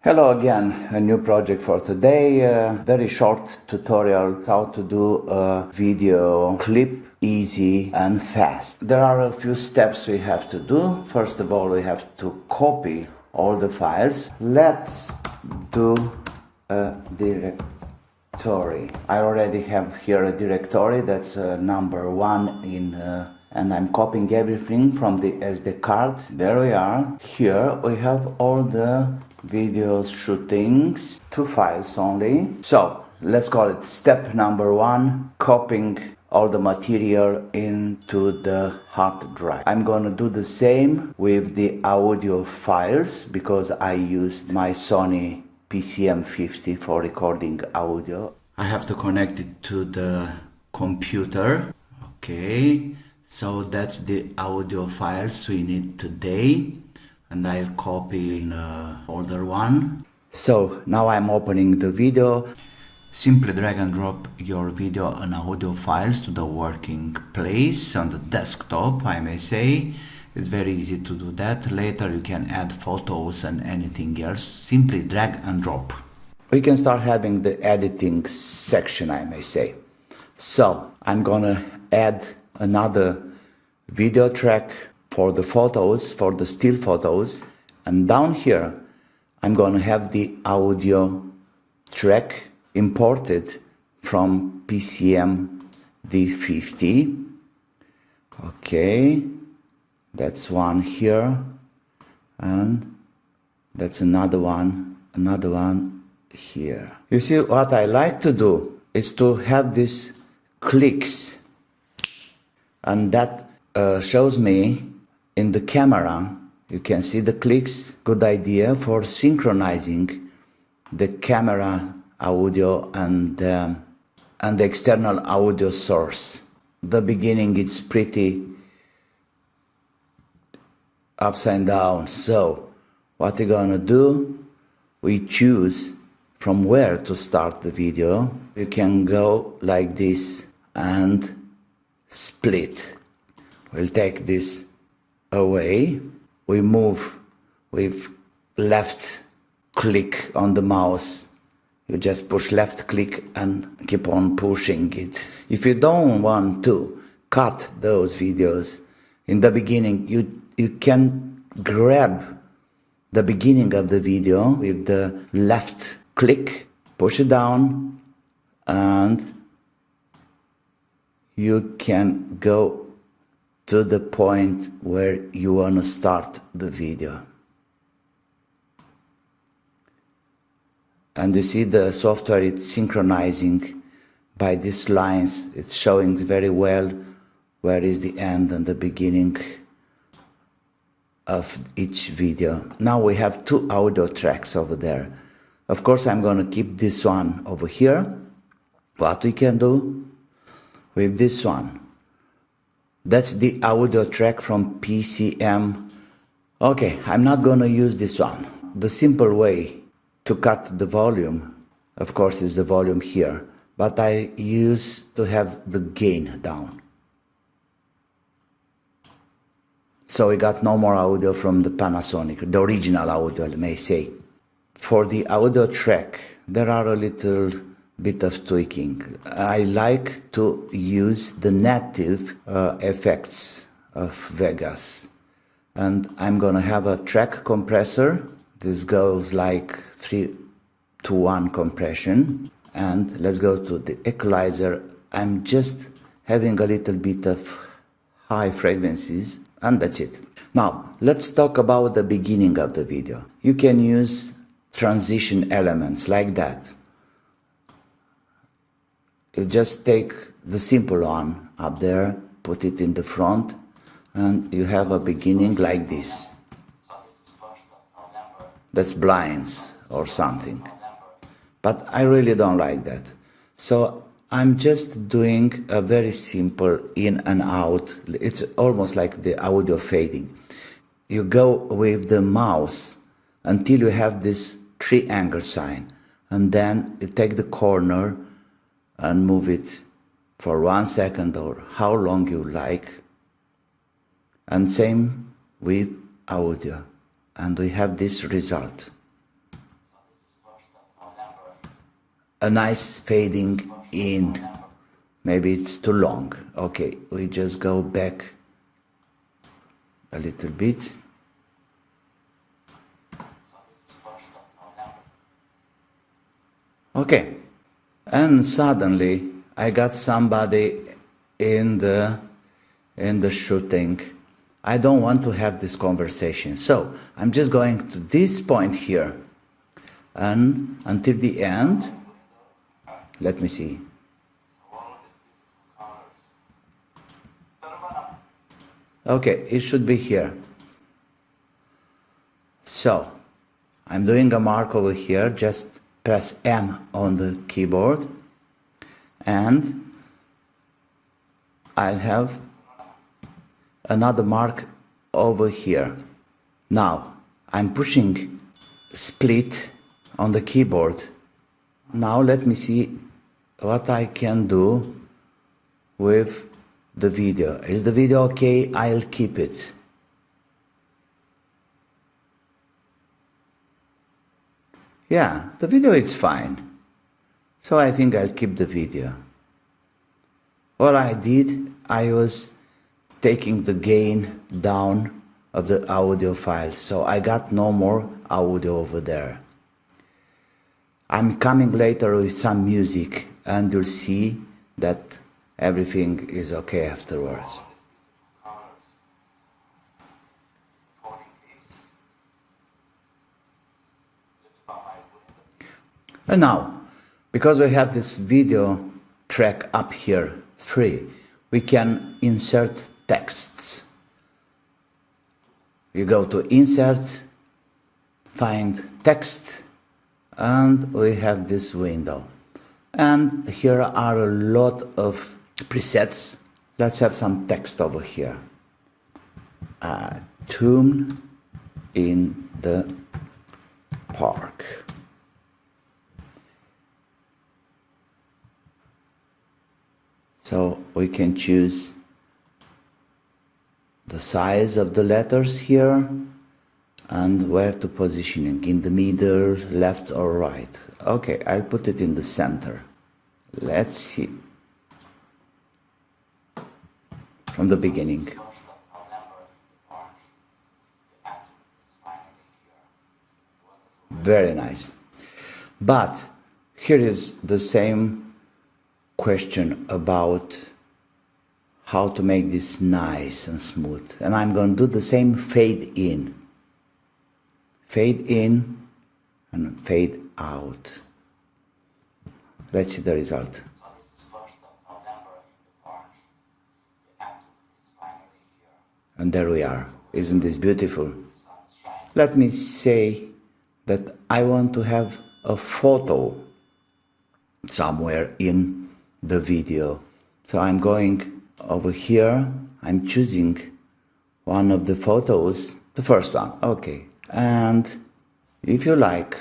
Hello again, a new project for today, very short tutorial how to do a video clip easy and fast. There are a few steps we have to do. First of all, we have to copy all the files. Let's do a directory. I already have here a directory that's number 1 in and I'm copying everything from the SD card. There we are. Here we have all the videos shootings, 2 files only. So let's call it step number 1, copying all the material into the hard drive. I'm gonna do the same with the audio files because I used my Sony PCM50 for recording audio. I have to connect it to the computer. Okay. So that's the audio files we need today, and I'll copy in an older one. So now I'm opening the video. Simply drag and drop your video and audio files to the working place on the desktop, I may say. It's very easy to do that. Later you can add photos and anything else. Simply drag and drop. We can start having the editing section, I may say. So I'm gonna add another video track for the photos, for the still photos, and down here I'm gonna have the audio track imported from PCM D50. Okay, that's one here, and that's another one here. You see, what I like to do is to have these clicks, and that shows me in the camera. You can see the clicks. Good idea for synchronizing the camera audio and the external audio source. The beginning it's pretty upside down. So what we're gonna do, we choose from where to start the video. You can go like this and split. We'll take this away. We move with left click on the mouse. You just push left click and keep on pushing it. If you don't want to cut those videos in the beginning, you can grab the beginning of the video with the left click, push it down, and you can go to the point where you want to start the video. And you see the software, it's synchronizing by these lines. It's showing very well where is the end and the beginning of each video. Now we have 2 audio tracks over there. Of course, I'm going to keep this one over here. What we can do with this one, that's the audio track from PCM. Okay, I'm not going to use this one. The simple way to cut the volume, of course, is the volume here, but I use to have the gain down. So we got no more audio from the Panasonic, the original audio, I may say. For the audio track, there are a little bit of tweaking. I like to use the native effects of Vegas, and I'm gonna have a track compressor. This goes like 3-to-1 compression, and let's go to the equalizer. I'm just having a little bit of high frequencies, and that's it. Now let's talk about the beginning of the video. You can use transition elements like that. You just take the simple one up there, put it in the front, and you have a beginning like this. That's blinds or something. But I really don't like that. So I'm just doing a very simple in and out. It's almost like the audio fading. You go with the mouse until you have this triangle sign, and then you take the corner and move it for 1 second or how long you like. And same with audio. And we have this result. a nice fading in. Maybe it's too long. Okay, we just go back a little bit. Okay, and suddenly I got somebody in the shooting. I don't want to have this conversation, so I'm just going to this point here, and until the end. Let me see. Okay, it should be here. So I'm doing a mark over here. Just press M on the keyboard, and I'll have another mark over here. Now I'm pushing split on the keyboard. Now let me see what I can do with the video. Is the video okay? I'll keep it. Yeah, the video is fine. So I think I'll keep the video. All I did, I was taking the gain down of the audio file, so I got no more audio over there. I'm coming later with some music, and you'll see that everything is okay afterwards. And now, because we have this video track up here free, we can insert texts. You go to Insert, find Text, and we have this window. And here are a lot of presets. Let's have some text over here. Tune in the park. So we can choose the size of the letters here and where to positioning, in the middle, left or right. Okay, I'll put it in the center. Let's see. From the beginning. Very nice. But here is the same question about how to make this nice and smooth. And I'm going to do the same fade in. Fade in and fade out. Let's see the result. And there we are. Isn't this beautiful? Let me say that I want to have a photo somewhere in the video. So I'm going over here, I'm choosing one of the photos, the first one, okay. And if you like,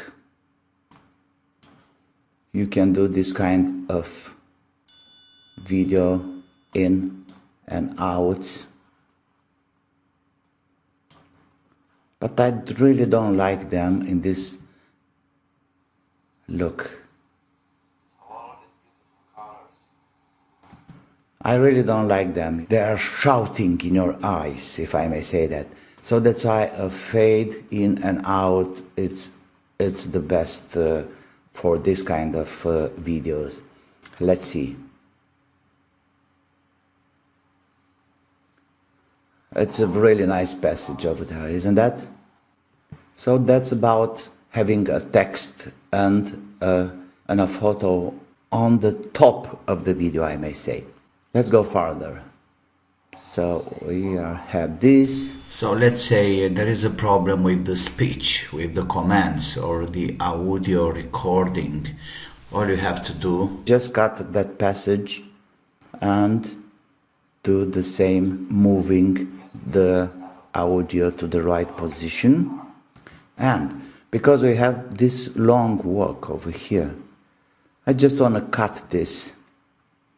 you can do this kind of video in and out. But I really don't like them in this look. I really don't like them. They are shouting in your eyes, if I may say that. So that's why a fade in and out, it's the best for this kind of videos. Let's see. It's a really nice passage over there, isn't that? So that's about having a text and a photo on the top of the video, I may say. Let's go further. So we have this. So let's say there is a problem with the speech, with the commands or the audio recording. All you have to do, just cut that passage and do the same, moving the audio to the right position. And because we have this long walk over here, I just want to cut this.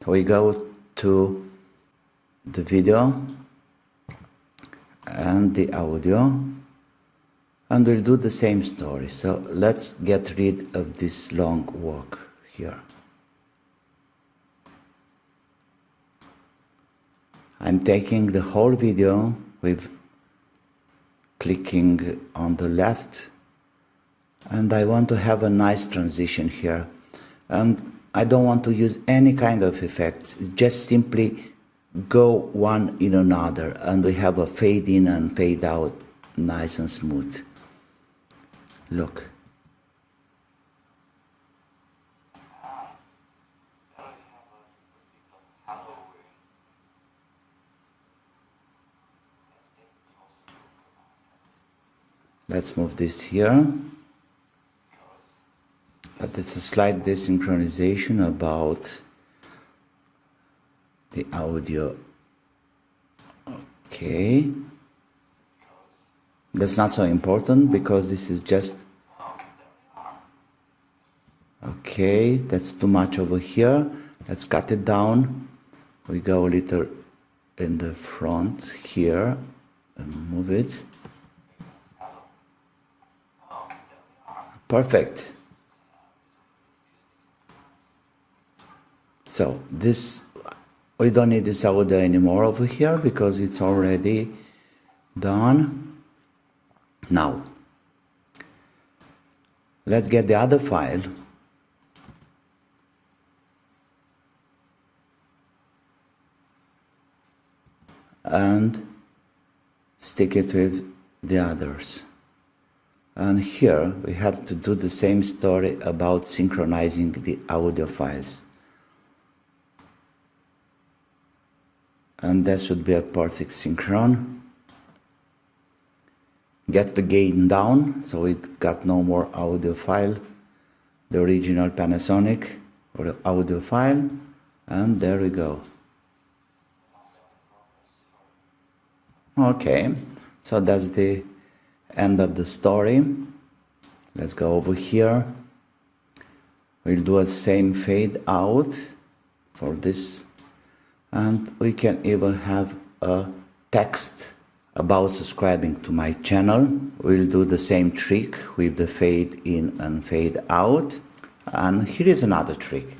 We go to the video and the audio, and we'll do the same story. So let's get rid of this long walk here. I'm taking the whole video with clicking on the left, and I want to have a nice transition here, and I don't want to use any kind of effects. It's just simply go one in another, and we have a fade in and fade out, nice and smooth. Look. Let's move this here, but it's a slight desynchronization about the audio. Okay, that's not so important because this is just okay. That's too much over here. Let's cut it down. We go a little in the front here and move it. Perfect. So this, we don't need this audio anymore over here because it's already done. Now, let's get the other file. And stick it with the others. And here we have to do the same story about synchronizing the audio files. And that should be a perfect synchron. Get the gain down so it got no more audio file, the original Panasonic or audio file, and there we go. Okay, so that's the end of the story. Let's go over here. We'll do a same fade out for this, and we can even have a text about subscribing to my channel. We'll do the same trick with the fade in and fade out. And here is another trick.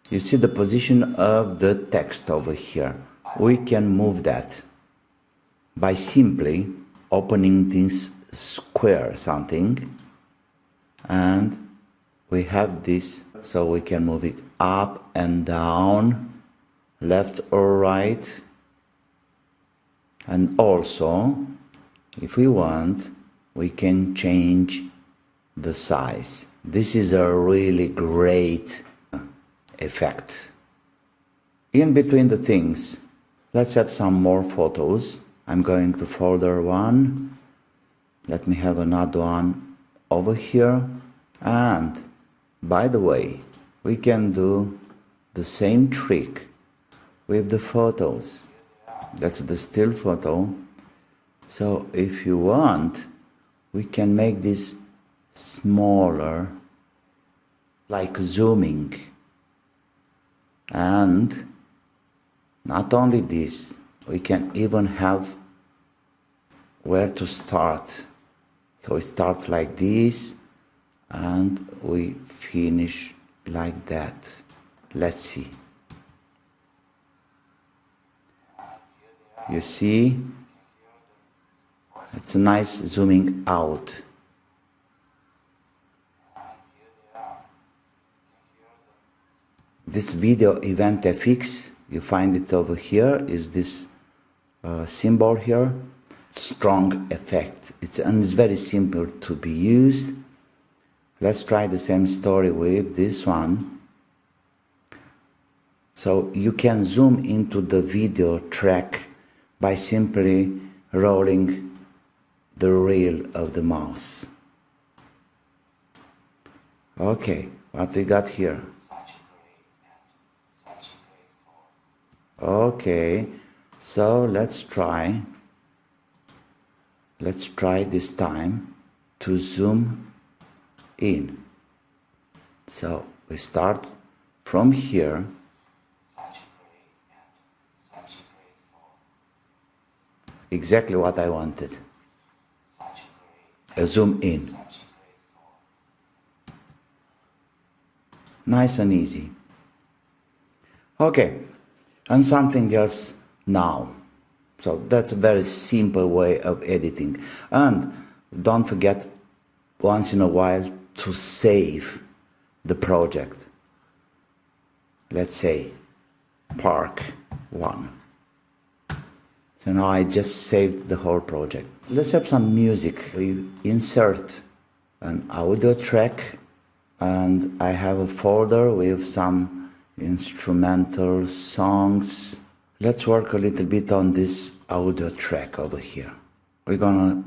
You see the position of the text over here. We can move that by simply opening this square something, and we have this, so we can move it up and down, left or right, and also if we want we can change the size. This is a really great effect. In between the things, let's have some more photos. I'm going to folder 1. Let me have another one over here. And by the way, we can do the same trick with the photos. That's the still photo. So if you want, we can make this smaller, like zooming. And not only this, we can even have where to start. So we start like this and we finish like that. Let's see. You see? It's a nice zooming out. This video event FX, you find it over here, is this symbol here. Strong effect. It's very simple to be used. Let's try the same story with this one. So you can zoom into the video track by simply rolling the wheel of the mouse. Okay, what we got here? Okay, so let's try this time to zoom in. So we start from here. Exactly what I wanted. A zoom in. Nice and easy. Okay, and something else now. So that's a very simple way of editing. And don't forget once in a while to save the project. Let's say Part1. So now I just saved the whole project. Let's have some music. We insert an audio track, and I have a folder with some instrumental songs. Let's work a little bit on this audio track over here. We're gonna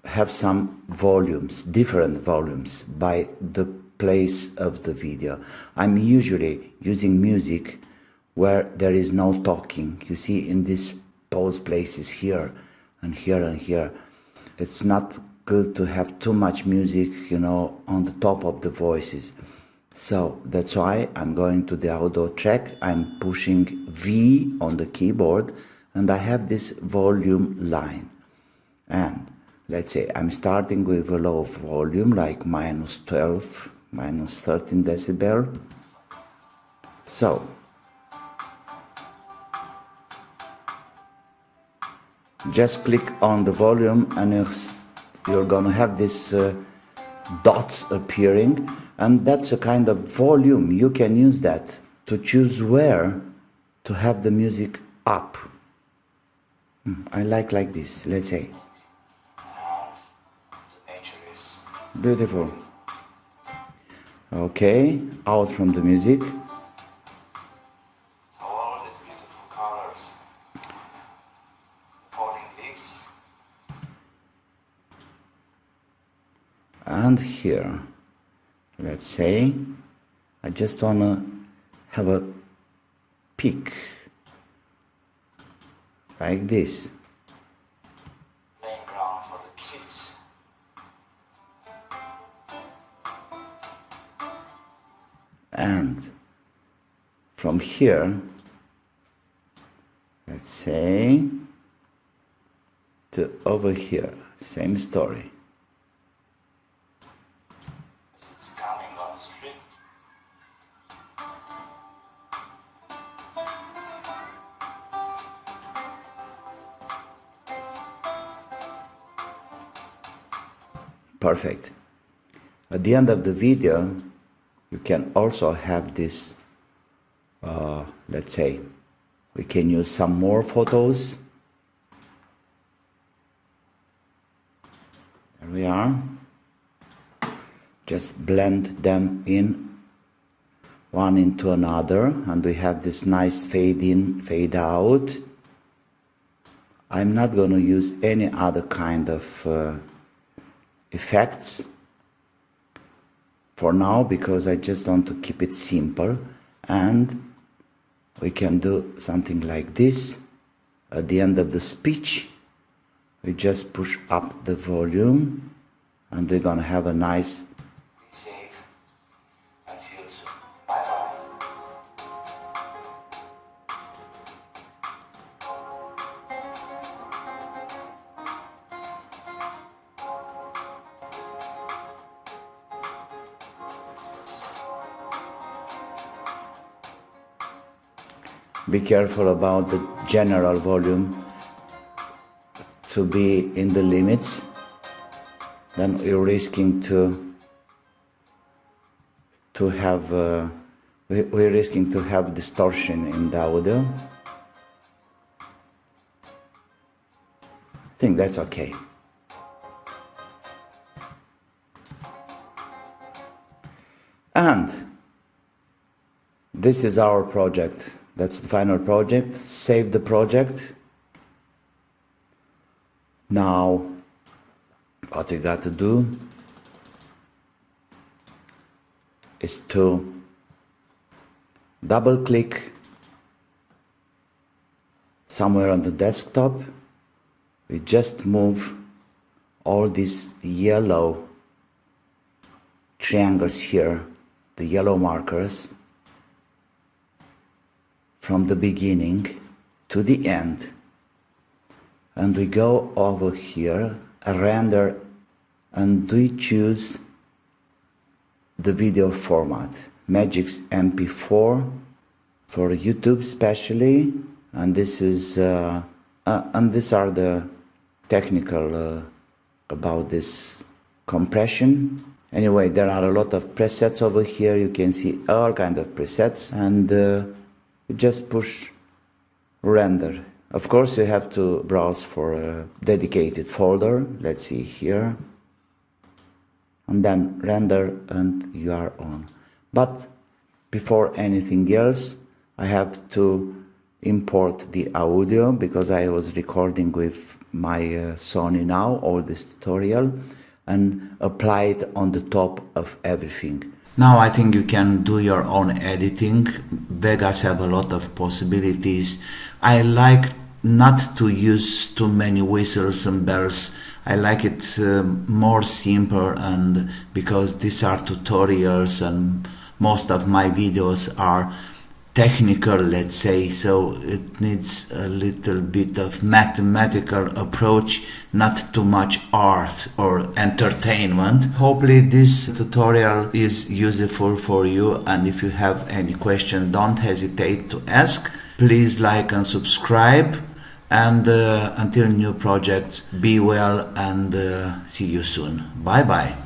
have some volumes, different volumes by the place of the video. I'm usually using music where there is no talking. You see in these pause places here and here and here. It's not good to have too much music, you know, on the top of the voices. So that's why I'm going to the audio track. I'm pushing V on the keyboard and I have this volume line. And let's say I'm starting with a low volume like -12, -13 decibel. So just click on the volume and you're gonna have this dots appearing, and that's a kind of volume. You can use that to choose where to have the music up. I like this, let's say. Beautiful. Okay, out from the music. All these beautiful colors. Falling leaves. And here, let's say, I just want to have a peak, like this. Playing ground for the kids. And from here, let's say, to over here, same story. It's coming on the street. Perfect. At the end of the video, you can also have this, let's say, we can use some more photos. There we are. Just blend them in, one into another, and we have this nice fade in, fade out. I'm not going to use any other kind of effects for now, because I just want to keep it simple. And we can do something like this. At the end of the speech, we just push up the volume, and we're gonna have a nice. Be safe and see you soon. Bye bye. Be careful about the general volume to be in the limits. Then you're risking to have we're risking to have distortion in the audio. I think that's okay. And this is our project. That's the final project. Save the project. Now, what we got to do is to double click somewhere on the desktop. We just move all these yellow triangles here, the yellow markers, from the beginning to the end, and we go over here, render, and we choose the video format. Magic's MP4 for YouTube especially, and this is and these are the technical about this compression. Anyway, there are a lot of presets over here. You can see all kind of presets, and you just push render. Of course, you have to browse for a dedicated folder. Let's see here, and then render, and you are on. But before anything else, I have to import the audio, because I was recording with my Sony now, all this tutorial, and apply it on the top of everything. Now I think you can do your own editing. Vegas have a lot of possibilities. I like not to use too many whistles and bells. I like it more simple, and because these are tutorials and most of my videos are technical, let's say, so it needs a little bit of mathematical approach, not too much art or entertainment. Hopefully this tutorial is useful for you, and if you have any question, don't hesitate to ask. Please like and subscribe, and until new projects, be well, and see you soon. Bye bye.